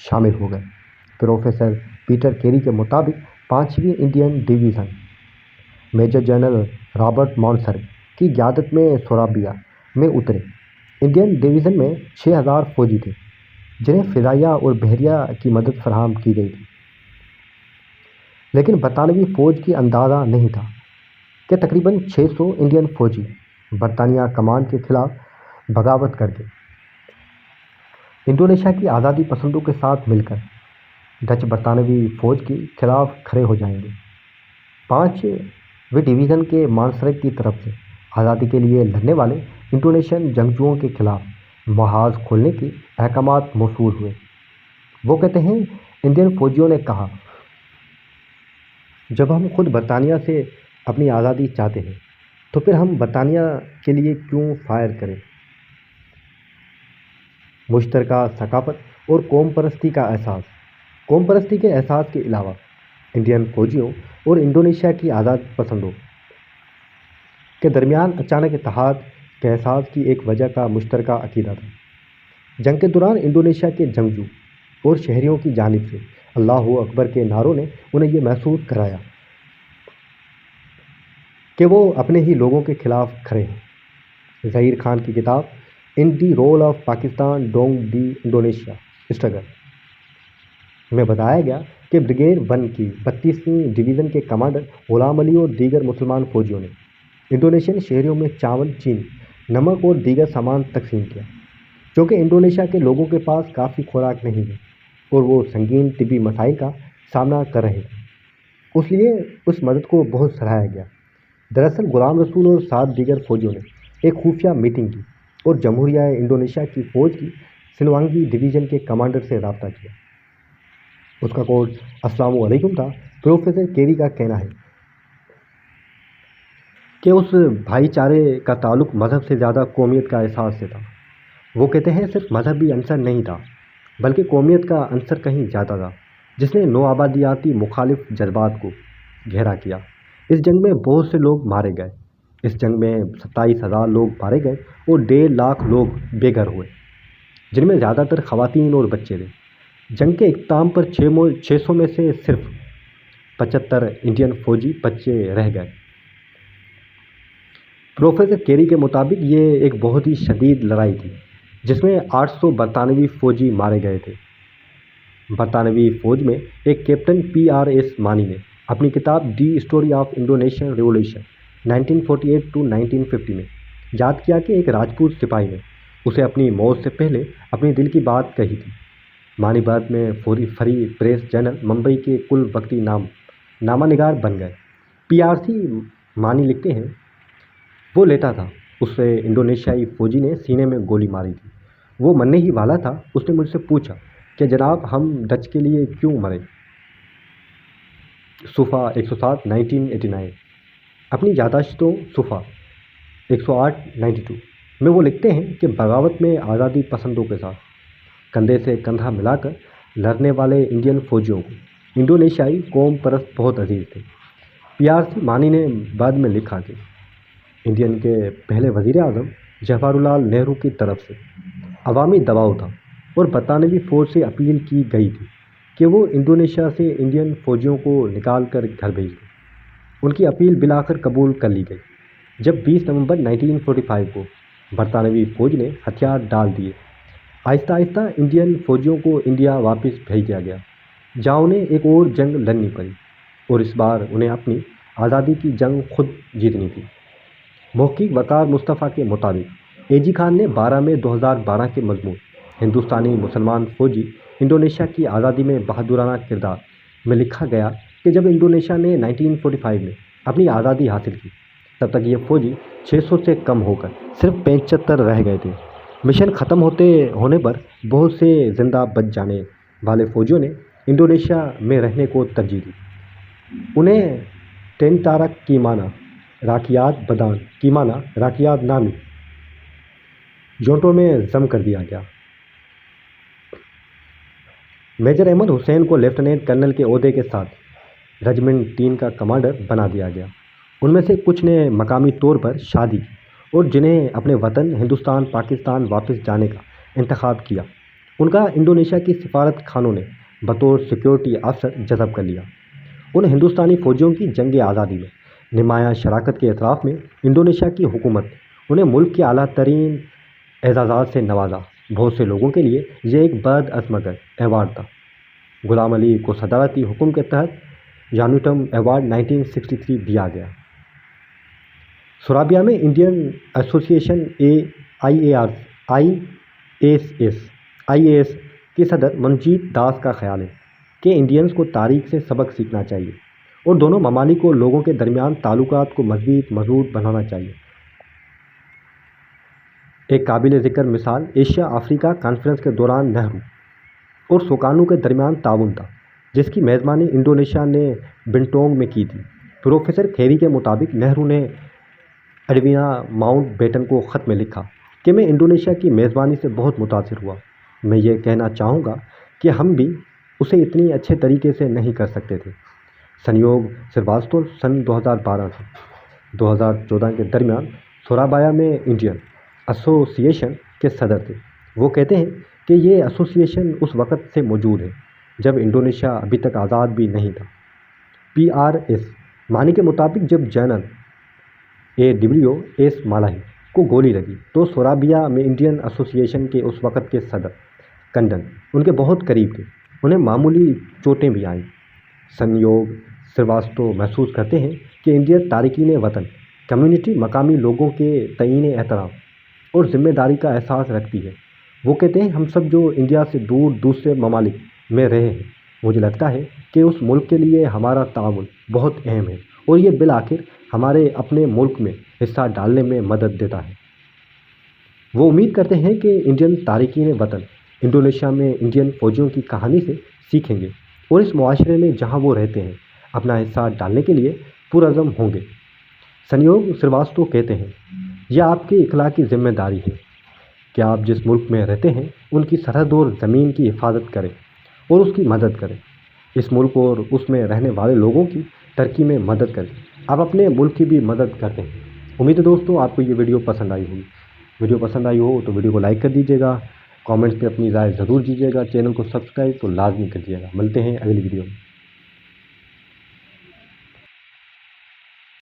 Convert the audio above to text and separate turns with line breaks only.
شامل ہو گئے۔ Professor Peter Carey کے مطابق 5ویں Indian division major general Robert Mansergh کی قیادت میں سورابیا میں اترے۔ انڈین ڈویژن میں 6000 فوجی تھے جنہیں فضائیہ اور بحریہ کی مدد فراہم کی گئی تھی، لیکن برطانوی فوج کی اندازہ نہیں تھا کہ تقریباً 600 انڈین فوجی برطانیہ کمانڈ کے خلاف بغاوت کر کے انڈونیشیا کی آزادی پسندوں کے ساتھ مل کر ڈچ برطانوی فوج کے خلاف کھڑے ہو جائیں گے۔ 5ویں ڈویژن کے مانسرگ کی طرف سے آزادی کے لیے لڑنے والے انڈونیشین جنگجوؤں کے خلاف محاذ کھولنے کے احکامات موصول ہوئے۔ وہ کہتے ہیں، انڈین فوجیوں نے کہا، جب ہم خود برطانیہ سے اپنی آزادی چاہتے ہیں تو پھر ہم برطانیہ کے لیے کیوں فائر کریں؟ مشترکہ ثقافت اور قوم پرستی کا احساس۔ قوم پرستی کے احساس کے علاوہ انڈین فوجیوں اور انڈونیشیا کی آزاد پسندوں کے درمیان اچانک اتحاد کے احساس کی ایک وجہ کا مشترکہ عقیدہ تھا۔ جنگ کے دوران انڈونیشیا کے جنگجو اور شہریوں کی جانب سے اللہ اکبر کے نعروں نے انہیں یہ محسوس کرایا کہ وہ اپنے ہی لوگوں کے خلاف کھڑے ہیں۔ ظہیر خان کی کتاب in the role of Pakistan during the Indonesia struggle میں بتایا گیا کہ بریگیڈ 1 کی 32ویں ڈویژن کے کمانڈر غلام علی اور دیگر مسلمان فوجیوں نے انڈونیشین شہریوں میں چاول، چینی، نمک اور دیگر سامان تقسیم کیا، چونکہ انڈونیشیا کے لوگوں کے پاس کافی خوراک نہیں ہے اور وہ سنگین طبی مسائل کا سامنا کر رہے تھے، اس لیے اس مدد کو بہت سراہا گیا۔ دراصل غلام رسول اور 7 دیگر فوجیوں نے ایک خفیہ میٹنگ کی اور جمہوریہ انڈونیشیا کی فوج کی سلوانگی ڈویژن کے کمانڈر سے رابطہ کیا۔ اس کا کوڈ السلام علیکم تھا۔ پروفیسر کیری کا کہنا ہے کہ اس بھائی چارے کا تعلق مذہب سے زیادہ قومیت کا احساس سے تھا۔ وہ کہتے ہیں، صرف مذہبی عنصر نہیں تھا بلکہ قومیت کا عنصر کہیں زیادہ تھا، جس نے نو آبادیاتی مخالف جذبات کو گہرا کیا۔ اس جنگ میں بہت سے لوگ مارے گئے۔ اس جنگ میں 27,000 لوگ مارے گئے اور 1.5 لاکھ لوگ بے گھر ہوئے، جن میں زیادہ تر خواتین اور بچے تھے۔ جنگ کے اختتام پر 600 میں سے صرف 75 انڈین فوجی بچے رہ گئے۔ پروفیسر کیری کے مطابق یہ ایک بہت ہی شدید لڑائی تھی جس میں 800 برطانوی فوجی مارے گئے تھے۔ برطانوی فوج میں ایک کیپٹن PRS مانی نے اپنی کتاب the story of Indonesian revolution 1948 to 1950 میں یاد کیا کہ ایک راجپوت سپاہی نے اسے اپنی موت سے پہلے اپنی دل کی بات کہی تھی۔ مانی بعد میں فری پریس جرنل ممبئی کے کل وقتی نامہ نگار بن گئے۔ PRC مانی لکھتے ہیں، وہ لیٹا تھا، اس سے انڈونیشیائی فوجی نے سینے میں گولی ماری تھی، وہ مرنے ہی والا تھا۔ اس نے مجھ سے پوچھا کہ جناب ہم ڈچ کے لیے کیوں مرے؟ صفحہ 107 1989 اپنی یادداشتوں صفحہ 108 92 میں وہ لکھتے ہیں کہ بغاوت میں آزادی پسندوں کے ساتھ کندھے سے کندھا ملا کر لڑنے والے انڈین فوجیوں کو انڈونیشیائی قوم پرست بہت عزیز تھے۔ PRC مانی نے بعد میں لکھا کہ انڈین کے پہلے وزیر اعظم جواہر لال نہرو کی طرف سے عوامی دباؤ تھا اور برطانوی فوج سے اپیل کی گئی تھی کہ وہ انڈونیشیا سے انڈین فوجیوں کو نکال کر گھر بھیج دیں۔ ان کی اپیل بالآخر قبول کر لی گئی جب 20 نومبر 1945 کو برطانوی فوج نے ہتھیار ڈال دیے۔ آہستہ آہستہ انڈین فوجیوں کو انڈیا واپس بھیج دیا گیا، جہاں انہیں ایک اور جنگ لڑنی پڑی اور اس بار انہیں اپنی آزادی کی جنگ خود جیتنی تھی۔ محقق وقار مصطفیٰ کے مطابق AG خان نے 12 مئی 2012 کے مضمون ہندوستانی مسلمان فوجی انڈونیشیا کی آزادی میں بہادرانہ کردار میں لکھا گیا کہ جب انڈونیشیا نے 1945 میں اپنی آزادی حاصل کی تب تک یہ فوجی 600 سے کم ہو کر صرف 75 رہ گئے تھے۔ مشن ختم ہونے پر بہت سے زندہ بچ جانے والے فوجیوں نے انڈونیشیا میں رہنے کو ترجیح دی۔ انہیں ٹینتارک کی معنی راکیات بدان کی معنی راکیات نامی یونٹوں میں ضم کر دیا گیا۔ میجر احمد حسین کو لیفٹیننٹ کرنل کے عہدے کے ساتھ رجمنٹ 3 کا کمانڈر بنا دیا گیا۔ ان میں سے کچھ نے مقامی طور پر شادی کی اور جنہیں اپنے وطن ہندوستان پاکستان واپس جانے کا انتخاب کیا۔ ان کا انڈونیشیا کی سفارت خانوں نے بطور سیکیورٹی افسر جذب کر لیا۔ ان ہندوستانی فوجیوں کی جنگ آزادی میں نمایاں شراکت کے اعتراف میں انڈونیشیا کی حکومت نے انہیں ملک کے اعلیٰ ترین اعزازات سے نوازا۔ بہت سے لوگوں کے لیے یہ ایک بدعظمت ایوارڈ تھا۔ غلام علی کو صدارتی حکم کے تحت یانوٹم ایوارڈ 1963 دیا گیا۔ سورابیا میں انڈین ایسوسی ایشن آئی اے ایس کے صدر منجیت داس کا خیال ہے کہ انڈینز کو تاریخ سے سبق سیکھنا چاہیے اور دونوں ممالک کو لوگوں کے درمیان تعلقات کو مضبوط بنانا چاہیے۔ ایک قابل ذکر مثال ایشیا افریقہ کانفرنس کے دوران نہرو اور سوکانو کے درمیان تعاون تھا، جس کی میزبانی انڈونیشیا نے بنٹونگ میں کی تھی۔ پروفیسر کھیری کے مطابق نہرو نے ایڈوینا ماؤنٹ بیٹن کو خط میں لکھا کہ میں انڈونیشیا کی میزبانی سے بہت متاثر ہوا۔ میں یہ کہنا چاہوں گا کہ ہم بھی اسے اتنی اچھے طریقے سے نہیں کر سکتے تھے۔ سنیوگ سرواستو سن 2012 سے 2014 کے درمیان سورابایا میں انڈین ایسوسی ایشن کے صدر تھے۔ وہ کہتے ہیں کہ یہ ایسوسی ایشن اس وقت سے موجود ہے جب انڈونیشیا ابھی تک آزاد بھی نہیں تھا۔ PRS مانی کے مطابق جب جنرل AWS مالاہی کو گولی لگی تو سورابیا میں انڈین ایسوسی ایشن کے اس وقت کے صدر کنڈن ان کے بہت قریب تھے۔ انہیں معمولی چوٹیں بھی آئیں۔ سنیوگ سرواستو محسوس کرتے ہیں کہ انڈین تارکین وطن کمیونٹی مقامی لوگوں کے تئیں احترام اور ذمہ داری کا احساس رکھتی ہے۔ وہ کہتے ہیں ہم سب جو انڈیا سے دور دوسرے ممالک میں رہے ہیں، مجھے لگتا ہے کہ اس ملک کے لیے ہمارا تعاون بہت اہم ہے اور یہ بالآخر ہمارے اپنے ملک میں حصہ ڈالنے میں مدد دیتا ہے۔ وہ امید کرتے ہیں کہ انڈین تارکین وطن انڈونیشیا میں انڈین فوجیوں کی کہانی سے سیکھیں گے اور اس معاشرے میں جہاں وہ رہتے ہیں اپنا حصہ ڈالنے کے لیے پرعزم ہوں گے۔ سنیوگ سرواستو کہتے ہیں یہ آپ کی اخلاقی ذمہ داری ہے کہ آپ جس ملک میں رہتے ہیں ان کی سرحد اور زمین کی حفاظت کریں اور اس کی مدد کریں۔ اس ملک اور اس میں رہنے والے لوگوں کی ترقی میں مدد کریں۔ آپ اپنے ملک کی بھی مدد کرتے ہیں۔ امید ہے دوستوں آپ کو یہ ویڈیو پسند آئی ہوگی۔ ویڈیو پسند آئی ہو تو ویڈیو کو لائک کر دیجیے گا، کامنٹس پہ اپنی رائے ضرور دیجیے گا، چینل کو سبسکرائب تو لازمی کر دیجیے گا۔ ملتے ہیں اگلی ویڈیو میں۔